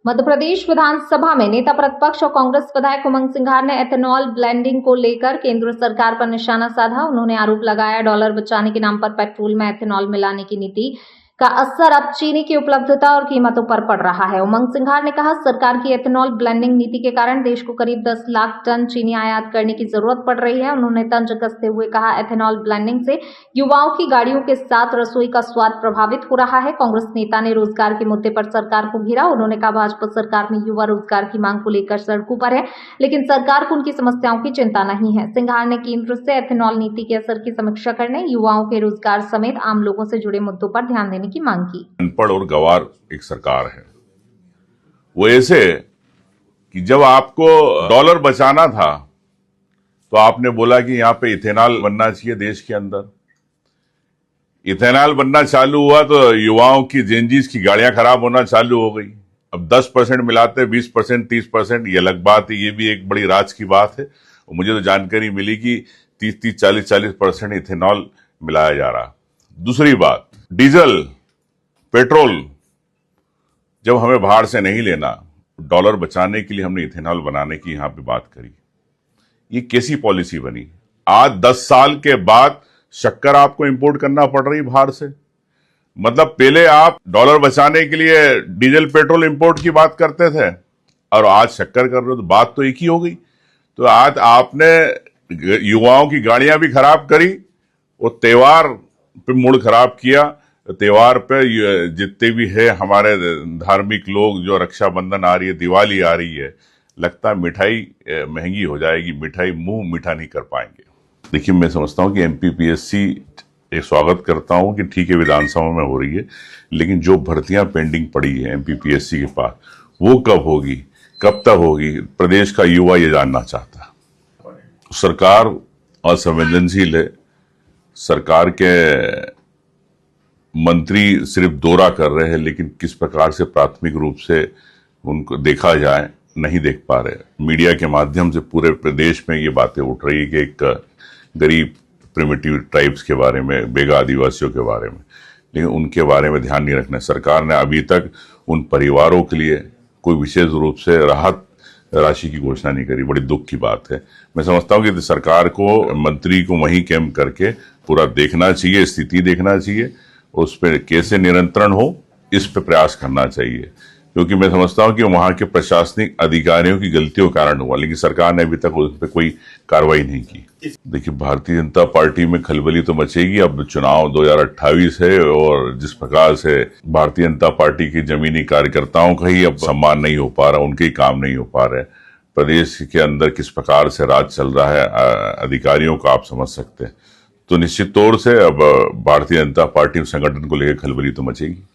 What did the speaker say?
मध्य प्रदेश विधानसभा में नेता प्रतिपक्ष और कांग्रेस विधायक उमंग सिंघार ने एथेनॉल ब्लेंडिंग को लेकर केंद्र सरकार पर निशाना साधा। उन्होंने आरोप लगाया डॉलर बचाने के नाम पर पेट्रोल में एथेनॉल मिलाने की नीति का असर अब चीनी की उपलब्धता और कीमतों पर पड़ रहा है। उमंग सिंघार ने कहा, सरकार की एथेनॉल ब्लेंडिंग नीति के कारण देश को करीब 10 लाख टन चीनी आयात करने की जरूरत पड़ रही है। उन्होंने तंज कसते हुए कहा, एथेनॉल ब्लेंडिंग से युवाओं की गाड़ियों के साथ रसोई का स्वाद प्रभावित हो रहा है। कांग्रेस नेता ने रोजगार के मुद्दे पर सरकार को घेरा। उन्होंने कहा, भाजपा सरकार में युवा रोजगार की मांग को लेकर सड़कों पर है, लेकिन सरकार को उनकी समस्याओं की चिंता नहीं है। सिंघार ने केंद्र से एथेनॉल नीति के असर की समीक्षा करने, युवाओं के रोजगार समेत आम लोगों से जुड़े मुद्दों पर ध्यान देने की मांग की। अनपढ़ और गंवार एक सरकार है। वो ऐसे कि जब आपको डॉलर बचाना था तो आपने बोला कि यहां पे इथेनॉल बनना चाहिए देश के अंदर। इथेनॉल बनना चालू हुआ तो युवाओं की जेनजीज की गाड़ियां खराब होना चालू हो गई। अब 10% मिलाते 20%, 30%, ये अलग बात है, ये भी एक बड़ी राज की बात है। मुझे तो जानकारी मिली कि 30-30, 40-40% इथेनॉल मिलाया जा रहा। दूसरी बात, डीजल, पेट्रोल जब हमें बाहर से नहीं लेना, डॉलर बचाने के लिए हमने इथेनॉल बनाने की यहां पे बात करी। ये कैसी पॉलिसी बनी? आज 10 साल के बाद शक्कर आपको इंपोर्ट करना पड़ रही बाहर से। मतलब पहले आप डॉलर बचाने के लिए डीजल पेट्रोल इंपोर्ट की बात करते थे और आज शक्कर कर रहे हो, तो बात तो एक ही हो गई। तो आज आपने युवाओं की गाड़ियां भी खराब करी, वो त्योहार पे मूड खराब किया। त्योहार पे जितने भी है हमारे धार्मिक लोग, जो रक्षाबंधन आ रही है, दिवाली आ रही है, लगता है मिठाई महंगी हो जाएगी, मिठाई मुंह मीठा नहीं कर पाएंगे। देखिए, मैं समझता हूं कि एमपीपीएससी एक स्वागत करता हूं कि ठीक है विधानसभा में हो रही है, लेकिन जो भर्तियां पेंडिंग पड़ी है एमपीपीएससी के पास, वो कब होगी, कब तक होगी, प्रदेश का युवा ये जानना चाहता है। सरकार असंवेदनशील है। सरकार के मंत्री सिर्फ दौरा कर रहे हैं, लेकिन किस प्रकार से प्राथमिक रूप से उनको देखा जाए नहीं देख पा रहे। मीडिया के माध्यम से पूरे प्रदेश में ये बातें उठ रही है कि एक गरीब प्रिमिटिव ट्राइब्स के बारे में, बेगा आदिवासियों के बारे में, लेकिन उनके बारे में ध्यान नहीं रखना। सरकार ने अभी तक उन परिवारों के लिए कोई विशेष रूप से राहत राशि की घोषणा नहीं करी। बड़ी दुख की बात है। मैं समझता हूं कि सरकार को, मंत्री को वहीं कैंप करके पूरा देखना चाहिए, स्थिति देखना चाहिए, उस पर कैसे नियंत्रण हो, इस पे प्रयास करना चाहिए। क्योंकि मैं समझता हूं कि वहां के प्रशासनिक अधिकारियों की गलतियों के कारण हुआ, लेकिन सरकार ने अभी तक उस पर कोई कार्रवाई नहीं की। देखिए, भारतीय जनता पार्टी में खलबली तो मचेगी। अब चुनाव 2028 है और जिस प्रकार से भारतीय जनता पार्टी की जमीनी कार्यकर्ताओं का ही अब सम्मान नहीं हो पा रहा, उनके ही काम नहीं हो पा रहे, प्रदेश के अंदर किस प्रकार से राज चल रहा है अधिकारियों का आप समझ सकते हैं। तो निश्चित तौर से अब भारतीय जनता पार्टी संगठन को लेकर खलबली तो मचेगी।